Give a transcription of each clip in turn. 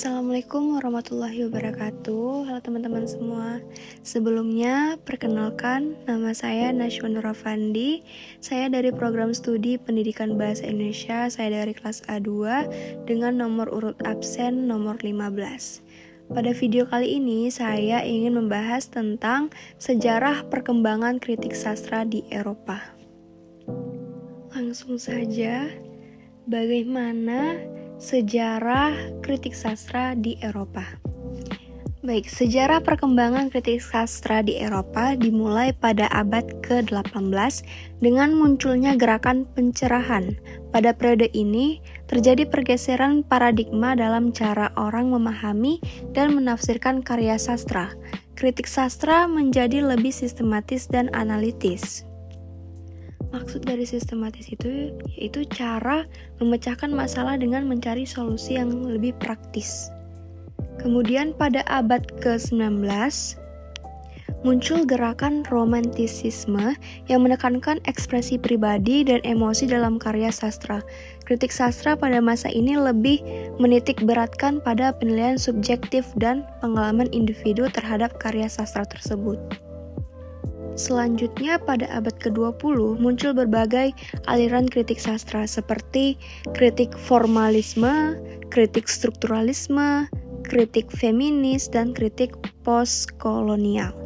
Assalamualaikum warahmatullahi wabarakatuh. Halo teman-teman semua. Sebelumnya, perkenalkan nama saya Najwa Nur Afandi. Saya dari program studi Pendidikan Bahasa Indonesia. Saya dari kelas A2 dengan nomor urut absen nomor 15. Pada video kali ini, saya ingin membahas tentang sejarah perkembangan kritik sastra di Eropa. Langsung saja, bagaimana sejarah kritik sastra di Eropa. Baik, sejarah perkembangan kritik sastra di Eropa dimulai pada abad ke-18 dengan munculnya gerakan pencerahan. Pada periode ini, terjadi pergeseran paradigma dalam cara orang memahami dan menafsirkan karya sastra. Kritik sastra menjadi lebih sistematis dan analitis. Maksud dari sistematis itu yaitu cara memecahkan masalah dengan mencari solusi yang lebih praktis. Kemudian pada abad ke-19 muncul gerakan romantisisme yang menekankan ekspresi pribadi dan emosi dalam karya sastra. Kritik sastra pada masa ini lebih menitik beratkan pada penilaian subjektif dan pengalaman individu terhadap karya sastra tersebut. Selanjutnya pada abad ke-20 muncul berbagai aliran kritik sastra seperti kritik formalisme, kritik strukturalisme, kritik feminis, dan kritik postkolonial.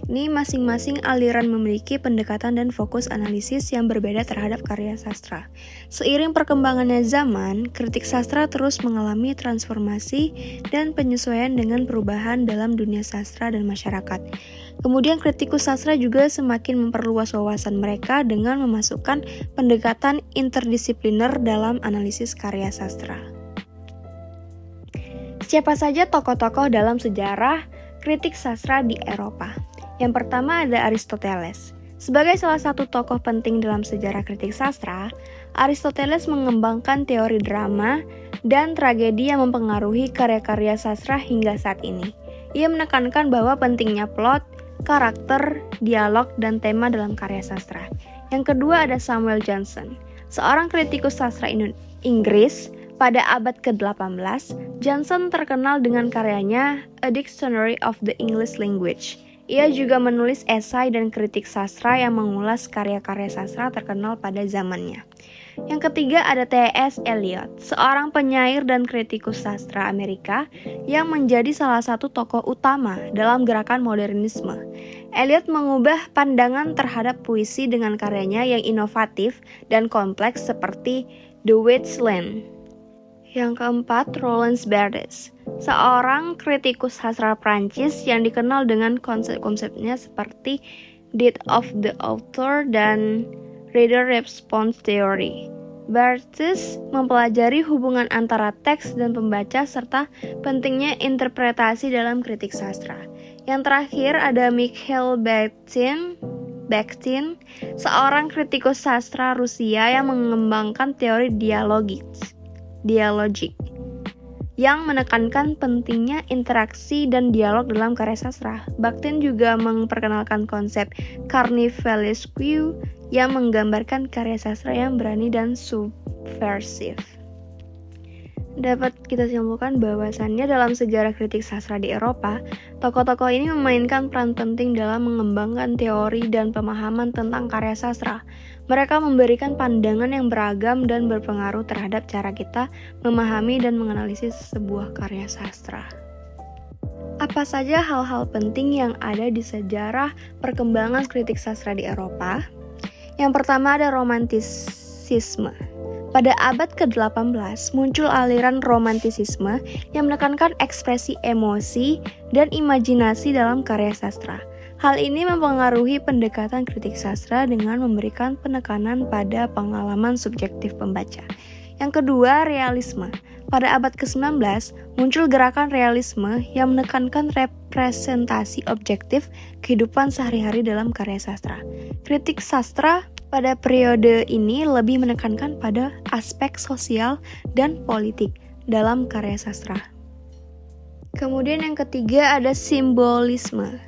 Ini masing-masing aliran memiliki pendekatan dan fokus analisis yang berbeda terhadap karya sastra. Seiring perkembangannya zaman, kritik sastra terus mengalami transformasi dan penyesuaian dengan perubahan dalam dunia sastra dan masyarakat. Kemudian kritikus sastra juga semakin memperluas wawasan mereka dengan memasukkan pendekatan interdisipliner dalam analisis karya sastra. Siapa saja tokoh-tokoh dalam sejarah kritik sastra di Eropa? Yang pertama ada Aristoteles. Sebagai salah satu tokoh penting dalam sejarah kritik sastra, Aristoteles mengembangkan teori drama dan tragedi yang mempengaruhi karya-karya sastra hingga saat ini. Ia menekankan bahwa pentingnya plot, karakter, dialog, dan tema dalam karya sastra. Yang kedua ada Samuel Johnson, seorang kritikus sastra Inggris. Pada abad ke-18, Johnson terkenal dengan karyanya A Dictionary of the English Language. Ia juga menulis esai dan kritik sastra yang mengulas karya-karya sastra terkenal pada zamannya. Yang ketiga ada T.S. Eliot, seorang penyair dan kritikus sastra Amerika yang menjadi salah satu tokoh utama dalam gerakan modernisme. Eliot mengubah pandangan terhadap puisi dengan karyanya yang inovatif dan kompleks seperti The Wasteland. Yang keempat, Roland Barthes, seorang kritikus sastra Prancis yang dikenal dengan konsep-konsepnya seperti Death of the Author dan Reader Response Theory. Barthes mempelajari hubungan antara teks dan pembaca serta pentingnya interpretasi dalam kritik sastra. Yang terakhir ada Mikhail Bakhtin, seorang kritikus sastra Rusia yang mengembangkan teori dialogik yang menekankan pentingnya interaksi dan dialog dalam karya sastra. Bakhtin juga memperkenalkan konsep carnivalesque yang menggambarkan karya sastra yang berani dan subversif. Dapat kita simpulkan bahwasannya dalam sejarah kritik sastra di Eropa, tokoh-tokoh ini memainkan peran penting dalam mengembangkan teori dan pemahaman tentang karya sastra. Mereka memberikan pandangan yang beragam dan berpengaruh terhadap cara kita memahami dan menganalisis sebuah karya sastra. Apa saja hal-hal penting yang ada di sejarah perkembangan kritik sastra di Eropa? Yang pertama ada romantisisme. Pada abad ke-18 muncul aliran romantisisme yang menekankan ekspresi emosi dan imajinasi dalam karya sastra. Hal ini mempengaruhi pendekatan kritik sastra dengan memberikan penekanan pada pengalaman subjektif pembaca. Yang kedua, realisme. Pada abad ke-19 muncul gerakan realisme yang menekankan representasi objektif kehidupan sehari-hari dalam karya sastra. Kritik sastra pada periode ini lebih menekankan pada aspek sosial dan politik dalam karya sastra. Kemudian yang ketiga ada simbolisme.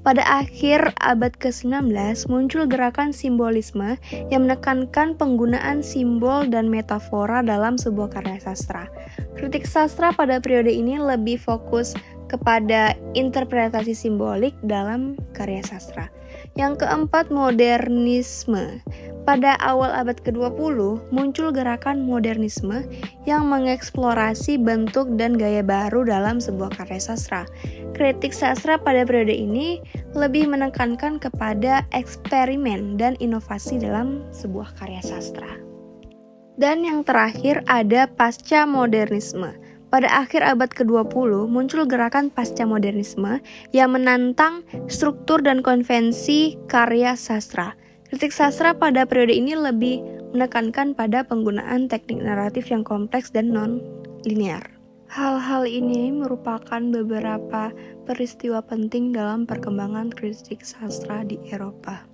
Pada akhir abad ke-19 muncul gerakan simbolisme yang menekankan penggunaan simbol dan metafora dalam sebuah karya sastra. Kritik sastra pada periode ini lebih fokus kepada interpretasi simbolik dalam karya sastra. Yang keempat, modernisme. Pada awal abad ke-20 muncul gerakan modernisme yang mengeksplorasi bentuk dan gaya baru dalam sebuah karya sastra. Kritik sastra pada periode ini lebih menekankan kepada eksperimen dan inovasi dalam sebuah karya sastra. Dan yang terakhir ada pasca modernisme. Pada akhir abad ke-20 muncul gerakan pasca modernisme yang menantang struktur dan konvensi karya sastra. Kritik sastra pada periode ini lebih menekankan pada penggunaan teknik naratif yang kompleks dan non-linear. Hal-hal ini merupakan beberapa peristiwa penting dalam perkembangan kritik sastra di Eropa.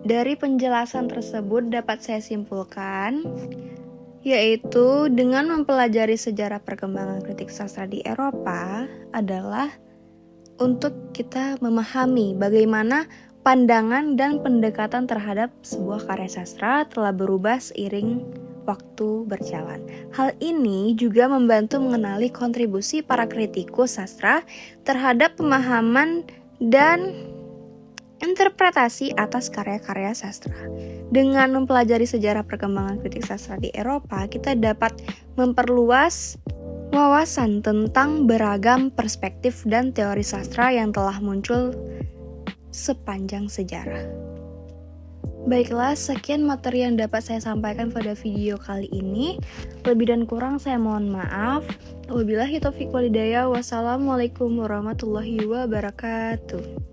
Dari penjelasan tersebut dapat saya simpulkan, yaitu dengan mempelajari sejarah perkembangan kritik sastra di Eropa adalah untuk kita memahami bagaimana pandangan dan pendekatan terhadap sebuah karya sastra telah berubah seiring waktu berjalan. Hal ini juga membantu mengenali kontribusi para kritikus sastra terhadap pemahaman dan interpretasi atas karya-karya sastra. Dengan mempelajari sejarah perkembangan kritik sastra di Eropa, kita dapat memperluas wawasan tentang beragam perspektif dan teori sastra yang telah muncul sepanjang sejarah. Baiklah, sekian materi yang dapat saya sampaikan pada video kali ini. Lebih dan kurang saya mohon maaf. Wabillahi taufiq walhidayah. Wassalamualaikum warahmatullahi wabarakatuh.